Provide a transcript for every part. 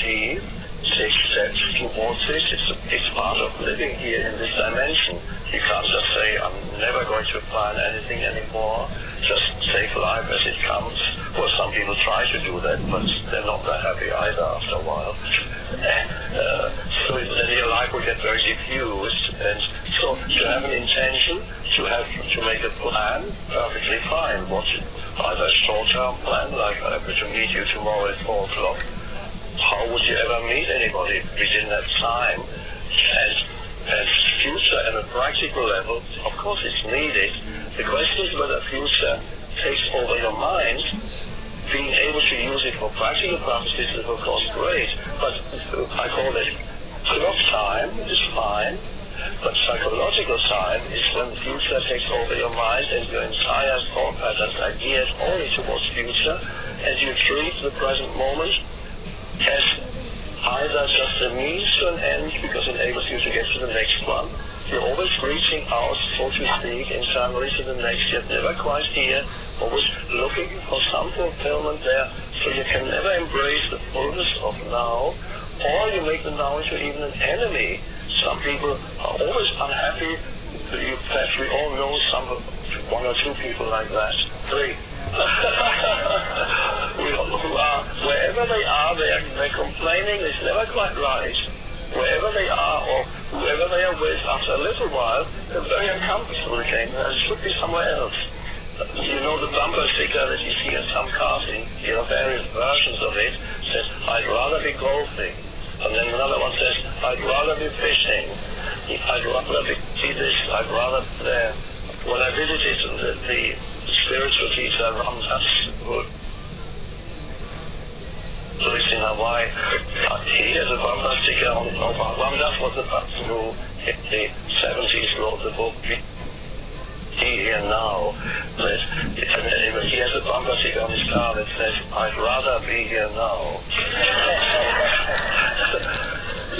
achieve, take steps towards it. It's part of living here in this dimension. You can't just say, I'm never going to plan anything anymore, just take life as it comes. Well, some people try to do that, but they're not that happy either after a while. So then your life will get very diffused. And so to have an intention, to make a plan, perfectly fine. Either a short-term plan, like I'm going to meet you tomorrow at 4 o'clock. How would you ever meet anybody within that time? And future at a practical level, of course it's needed. The question is whether future takes over your mind. Being able to use it for practical purposes is of course great, but I call it clock time is fine, but psychological time is when the future takes over your mind and your entire thought patterns are geared only towards future, and you treat the present moment as either just a means to an end because it enables you to get to the next one. You're always reaching out, so to speak, internally to the next, yet never quite here, always looking for some fulfillment there, so you can never embrace the fullness of now, or you make the now into even an enemy. Some people are always unhappy. Perhaps we all know one or two people like that. 3. Who are, wherever they are, they're complaining, it's never quite right. Wherever they are, or whoever they are with, after a little while, they're very uncomfortable again. There should be somewhere else. You know the bumper sticker that you see in some cars, various versions of it, says, I'd rather be golfing. And then another one says, I'd rather be fishing. I'd rather be this, I'd rather be there. When I visited the spiritual teacher Ram Dass, who lives in Hawaii, he has a bumper sticker on Ram Dass was the person who in the 70s wrote the book Here Now. And he has a bumper sticker on his car that says, I'd rather be here now.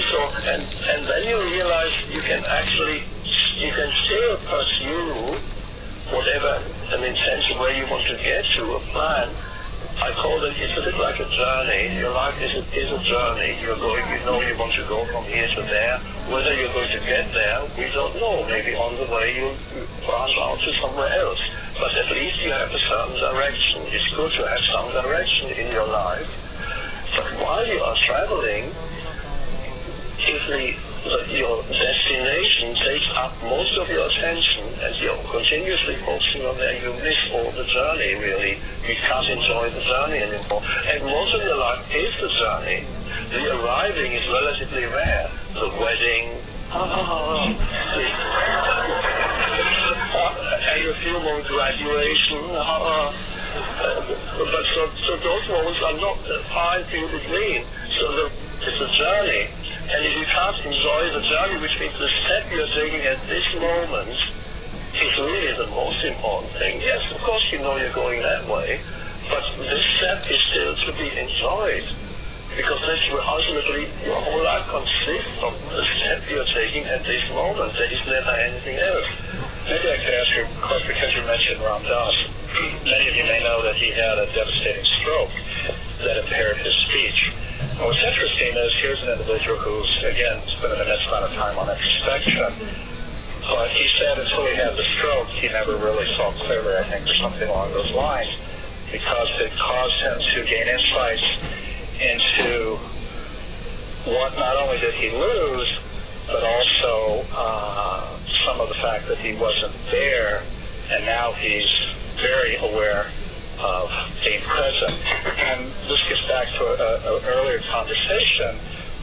So, and then you realize you can still pursue whatever an intention where you want to get to, a plan. I call it, it's a bit like a journey. Your life is a journey. You know you want to go from here to there. Whether you're going to get there, we don't know. Maybe on the way you'll branch out to somewhere else. But at least you have a certain direction. It's good to have some direction in your life. But while you are traveling, if your destination takes up most of your attention and you're continuously focusing on there, you miss all the journey, really. You can't enjoy the journey anymore. And most of your life is the journey. The arriving is relatively rare. The wedding, and a few more graduation, but so those moments are not far and few between. So it's a journey. And if you can't enjoy the journey, which means the step you're taking at this moment is really the most important thing. Yes, of course you know you're going that way, but this step is still to be enjoyed, because that's where ultimately your whole life consists of the step you're taking at this moment. There is never anything else. Maybe I could ask you, of course, because you mentioned Ram Dass, many of you may know that he had a devastating stroke that impaired his speech. And what's interesting is here's an individual who's, again, spent an immense amount of time on introspection, but he said until he had the stroke, he never really saw clearly, I think, or something along those lines, because it caused him to gain insights into what not only did he lose, but also some of the fact that he wasn't there, and now he's very aware of being present. And this gets back to an earlier conversation,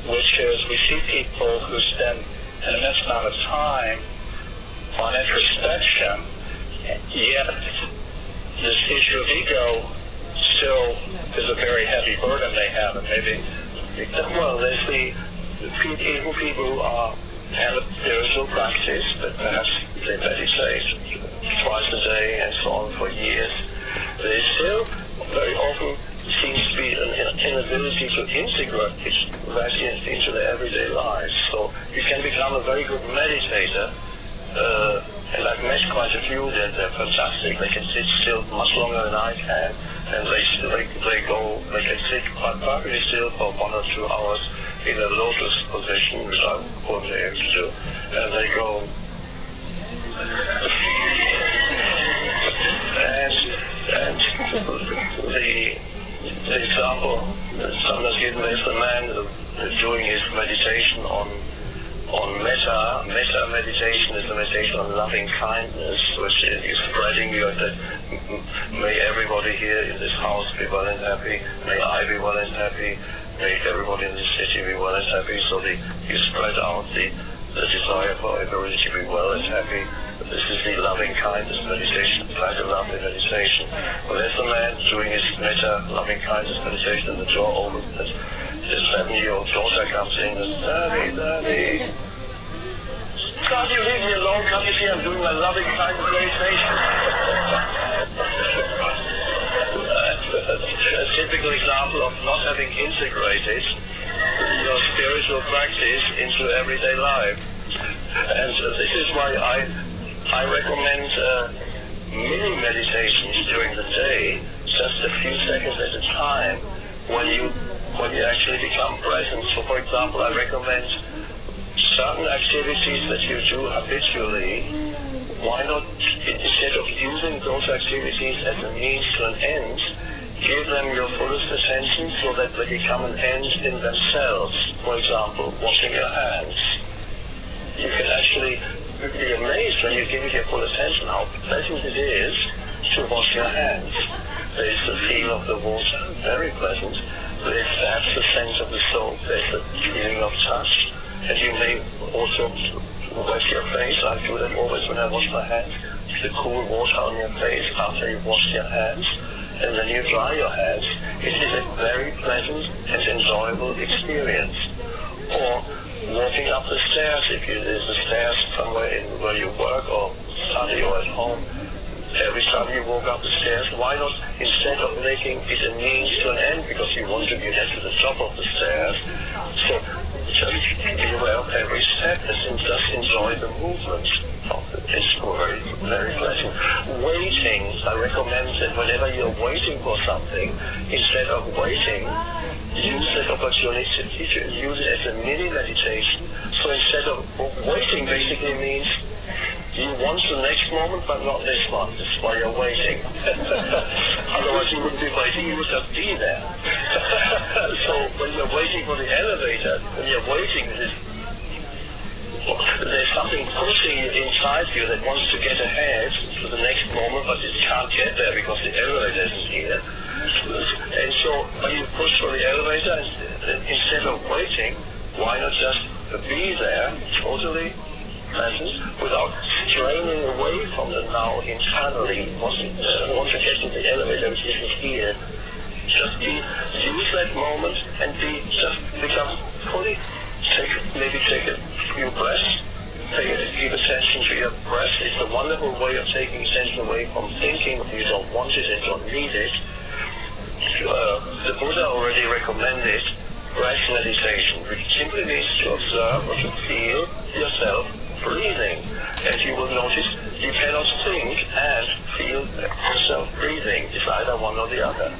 which is we see people who spend an immense amount of time on introspection, yet this issue of ego still is a very heavy burden they have, and maybe... Well, there's the people who have a spiritual practice, but perhaps they meditate twice a day and so on for years. There still very often seems to be an inability to integrate that into their everyday lives. So you can become a very good meditator, and I've met quite a few. They're fantastic. They can sit still much longer than I can, and they can sit perfectly still for 1 or 2 hours in a lotus position, which I won't be able to do, and they go. And the example that sometimes given is the man doing his meditation on metta. Metta meditation is a meditation on loving kindness, which is spreading you that may everybody here in this house be well and happy, may I be well and happy, may everybody in this city be well and happy, so you spread out the desire for everybody to be well and happy. This is the loving kindness meditation, quite a lovely meditation. Well, there's a man doing his metta, loving kindness meditation, and the door opens, and his 7-year-old daughter comes in and, Daddy, can't you leave me alone? Can't you see I'm doing my loving kindness meditation? A typical example of not having integrated your spiritual practice into everyday life. And this is why I recommend mini meditations during the day, just a few seconds at a time, when you actually become present. So, for example, I recommend certain activities that you do habitually. Why not, instead of using those activities as a means to an end, give them your fullest attention so that they become an end in themselves. For example, washing your hands. You can actually be amazed when you give it your full attention how pleasant it is to wash your hands. There's the feel of the water, very pleasant. There's perhaps the sense of the soap, there's the feeling of touch. And you may also wet your face. I do that always when I wash my hands. The cool water on your face after you've washed your hands. And then you dry your hands. It is a very pleasant and enjoyable experience. Or walking up the stairs, if there's a stairs somewhere where you work or study or at home. Every time you walk up the stairs, why not, instead of making it a means to an end, because you want to get to the top of the stairs, so just be aware of every step and just enjoy the movement of it. It's very, very pleasant. Waiting, I recommend that whenever you're waiting for something, instead of waiting, use that opportunity to use it as a mini meditation. So instead of waiting basically means you want the next moment, but not this one. This is why you're waiting. Otherwise you wouldn't be waiting, you would just be there. So when you're waiting for the elevator, when you're waiting, there's something pushing inside you that wants to get ahead to the next moment, but it can't get there because the elevator isn't here. And so when you push for the elevator, instead of waiting, why not just be there, totally present, without straining away from the now internally, want to get to the elevator which isn't here. Just use that moment and become fully, maybe take a few breaths, give attention to your breath. It's a wonderful way of taking attention away from thinking you don't want it and don't need it. The Buddha already recommended breath meditation, which simply means to observe or to feel yourself breathing. As you will notice, you cannot think and feel yourself breathing. It's either one or the other.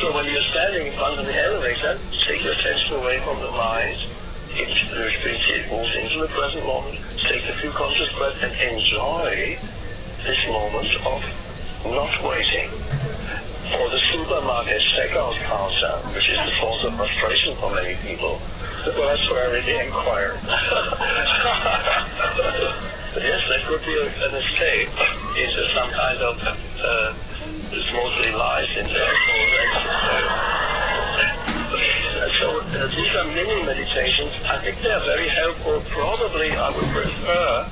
So when you're standing in front of the elevator, take your attention away from the mind, it moves into the present moment, take a few conscious breaths and enjoy this moment of not waiting. For the supermarket checkout counter, which is the source of frustration for many people, well, that's where I really inquire. Yes, that could be an escape into some kind of, it's mostly lies in there. So these are mini meditations. I think they are very helpful. Probably I would prefer,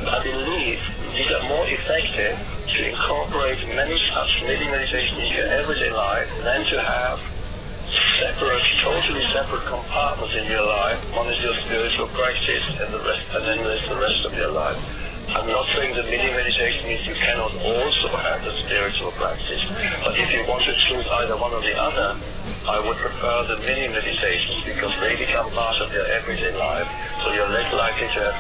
I believe, these are more effective to incorporate many such mini meditations into your everyday life than to have totally separate compartments in your life. One is your spiritual practice and then there's the rest of your life. I'm not saying that mini meditation means you cannot also have the spiritual practice, but if you want to choose either one or the other, I would prefer the mini meditations because they become part of your everyday life, so you're less likely to have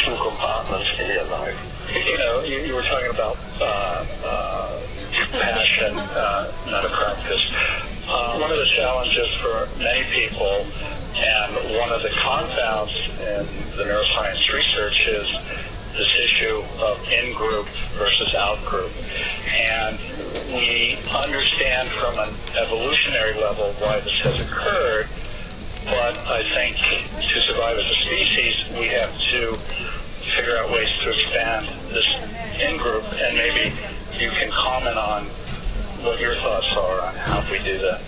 two compartments in your life. You know, you were talking about compassion, not a practice. One of the challenges for many people, and one of the confounds in the neuroscience research, is this issue of in-group versus out-group. And we understand from an evolutionary level why this has occurred, but I think to survive as a species, we have to figure out ways to expand this in-group, and maybe you can comment on what your thoughts are on how we do that.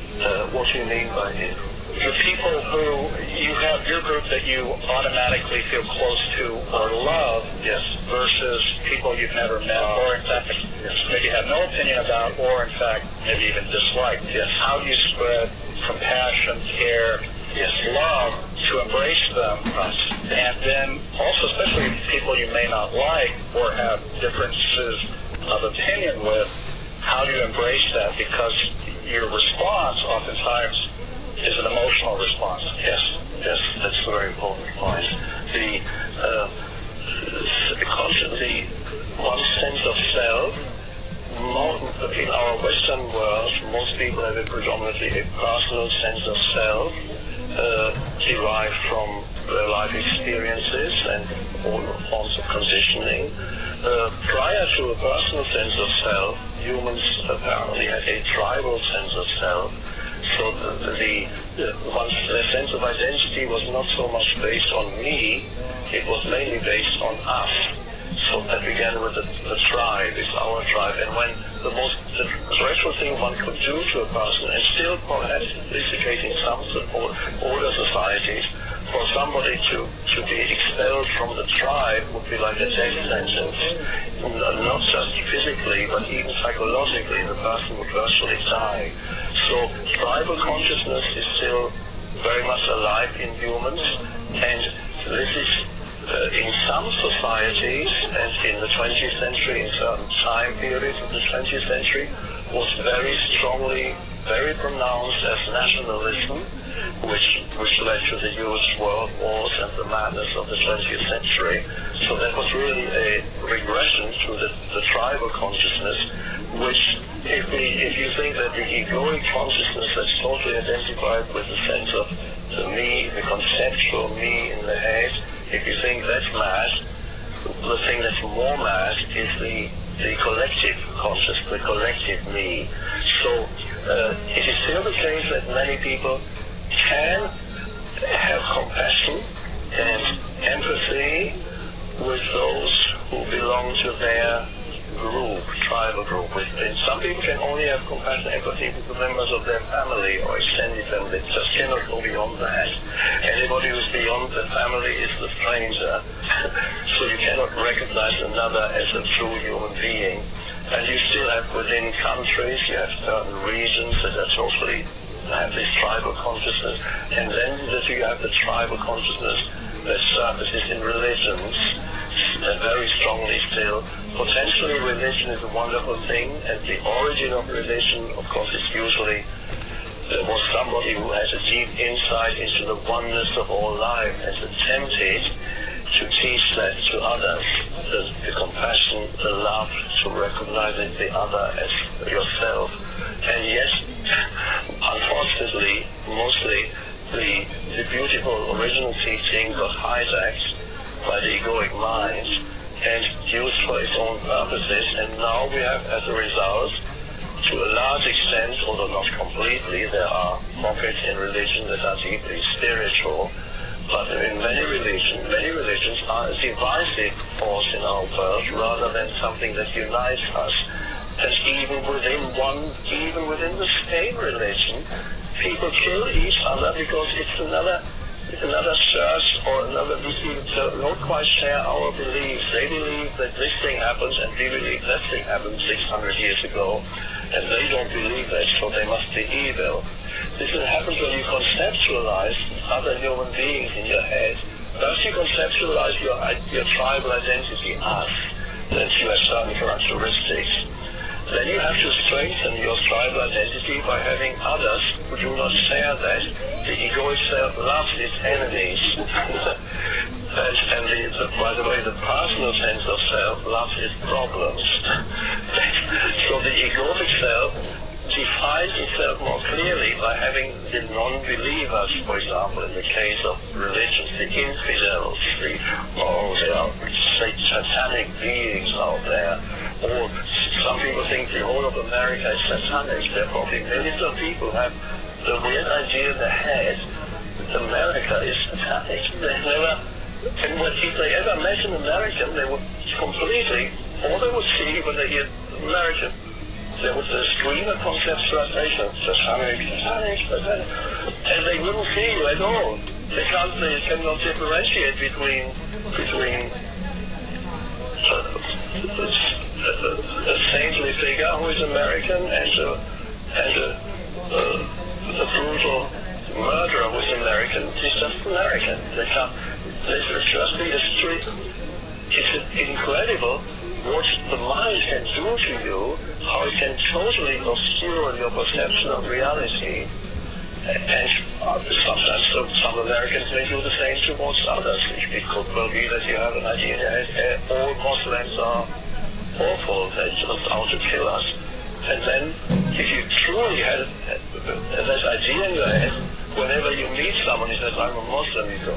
What do you mean by in-group? The people who you have your group that you automatically feel close to or love, yes, versus people you've never met, or in fact maybe have no opinion about, or in fact maybe even dislike. Yes. How do you spread compassion, care, yes, love to embrace them? Right. And then also, especially people you may not like or have differences of opinion with, how do you embrace that? Because your response oftentimes is an emotional response. Yes, that's a very important point. Constantly, one sense of self. In our Western world, most people have predominantly a personal sense of self, derived from their life experiences and all forms of conditioning. Prior to a personal sense of self, humans apparently had a tribal sense of self. So the sense of identity was not so much based on me, it was mainly based on us. So that began with the tribe, it's our tribe. And when the most dreadful thing one could do to a person, and still perhaps instigating some older societies, for somebody to be expelled from the tribe would be like a death sentence. Not just physically, but even psychologically, the person would virtually die. So tribal consciousness is still very much alive in humans, and this is in some societies, and in the 20th century, in certain time periods of the 20th century, was very strongly, very pronounced as nationalism, which led to the huge world wars and the madness of the 20th century. So that was really a regression to the tribal consciousness, which, if you think that the egoic consciousness that's totally identified with the sense of the me, the conceptual me in the head, if you think that's mad, the thing that's more mad is the collective conscious, the collective me. So it is still the case that many people can have compassion and empathy with those who belong to their group, tribal group. And some people can only have compassion and empathy with the members of their family or extended family. They just cannot go beyond that. Anybody who's beyond the family is the stranger. So you cannot recognize another as a true human being. And you still have within countries, you have certain regions that are totally have this tribal consciousness, and then that you have the tribal consciousness that surfaces in religions very strongly still. Potentially religion is a wonderful thing, and the origin of religion, of course, is usually there was somebody who has a deep insight into the oneness of all life and attempted to teach that to others, the compassion, the love, to recognize the other as yourself. And yet, unfortunately, mostly the beautiful original teaching got hijacked by the egoic mind and used for its own purposes, and now we have, as a result, to a large extent, although not completely, there are pockets in religion that are deeply spiritual, but in many religions are a divisive force in our world rather than something that unites us. And even within the same religion, people kill each other because it's another church or another. We don't quite share our beliefs. They believe that this thing happens, and we believe that thing happened 600 years ago, and they don't believe that, so they must be evil. This happens when you conceptualize other human beings in your head. First you conceptualize your tribal identity, us, that you have certain characteristics. Then you have to strengthen your tribal identity by having others who do not share that. The egoic self loves its enemies. and by the way, the personal sense of self loves its problems. So the egoic self defines itself more clearly by having the non-believers, for example, in the case of religions, the infidels, there are satanic beings out there. Or some people think the whole of America is satanic. There are probably millions of people who have the weird idea in their head that America is satanic. And if they ever met an American, they would completely, all they would see when they hear American, there was a stream of conceptualization, satanic, and they wouldn't see you at all. They cannot differentiate between a saintly figure who is American and a brutal murderer who is American. He's just American. There's just the history. It's incredible what the mind can do to you, how it can totally obscure your perception of reality. And sometimes some Americans may do the same towards others. It could well be that you have an idea that all Muslims are awful, they're just out to kill us. And then, if you truly had that idea in your head, whenever you meet someone who says, I'm a Muslim, you go,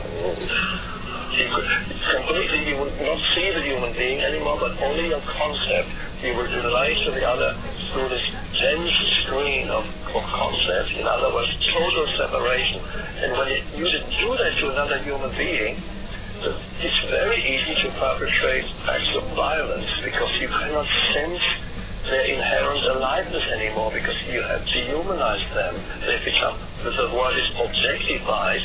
completely, you would not see the human being anymore, but only your concept. You would relate to the other through this dense screen of concepts. In other words, total separation. And when you do that to another human being, it's very easy to perpetrate acts of violence because you cannot sense their inherent aliveness anymore because you have dehumanized them. They've become, the word is objectified,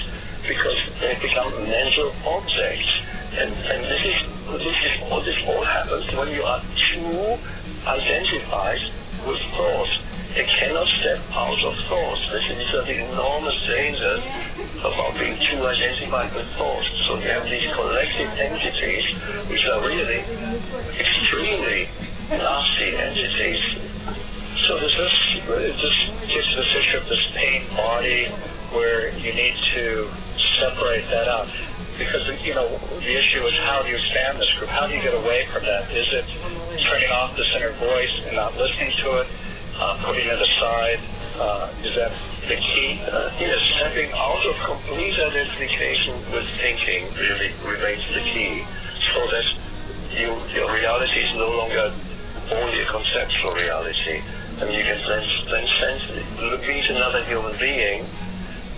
because they become mental objects. And this all happens when you are too identified with thought. They cannot step out of thought. These are the enormous dangers about being too identified with thought. So you have these collective entities which are really extremely nasty entities. So does this gets to this issue of this pain body where you need to separate that out? Because, the issue is how do you expand this group? How do you get away from that? Is it turning off this inner voice and not listening to it, putting it aside? Is that the key? Yes, stepping out of complete identification with thinking really remains the key, so that your reality is no longer only a conceptual reality. And you can then meet another human being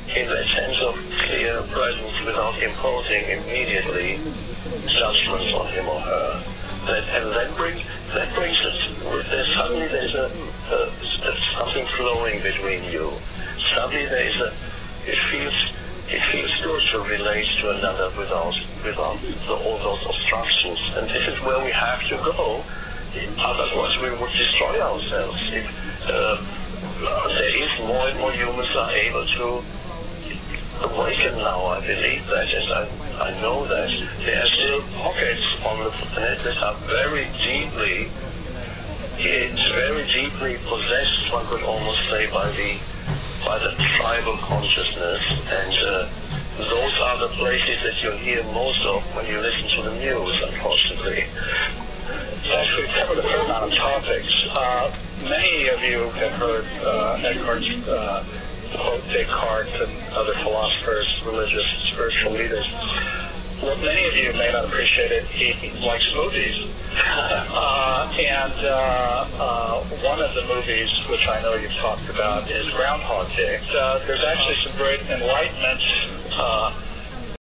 in that sense of clear presence without imposing immediately judgments on him or her. And that brings it, suddenly there's something flowing between you. Suddenly it feels good to relate to another without all those obstructions. And this is where we have to go. Otherwise we would destroy ourselves. There is more and more humans are able to awaken now, I believe that, and I know that. There are still pockets on the planet that are very deeply possessed, one could almost say, by the tribal consciousness, and those are the places that you hear most of when you listen to the news, unfortunately. Actually, we've covered a fair amount of topics. Many of you have heard Edgar's quote Descartes and other philosophers, religious, spiritual leaders. What many of you may not appreciate it, he likes movies. One of the movies, which I know you've talked about, is Groundhog Day. There's actually some great enlightenment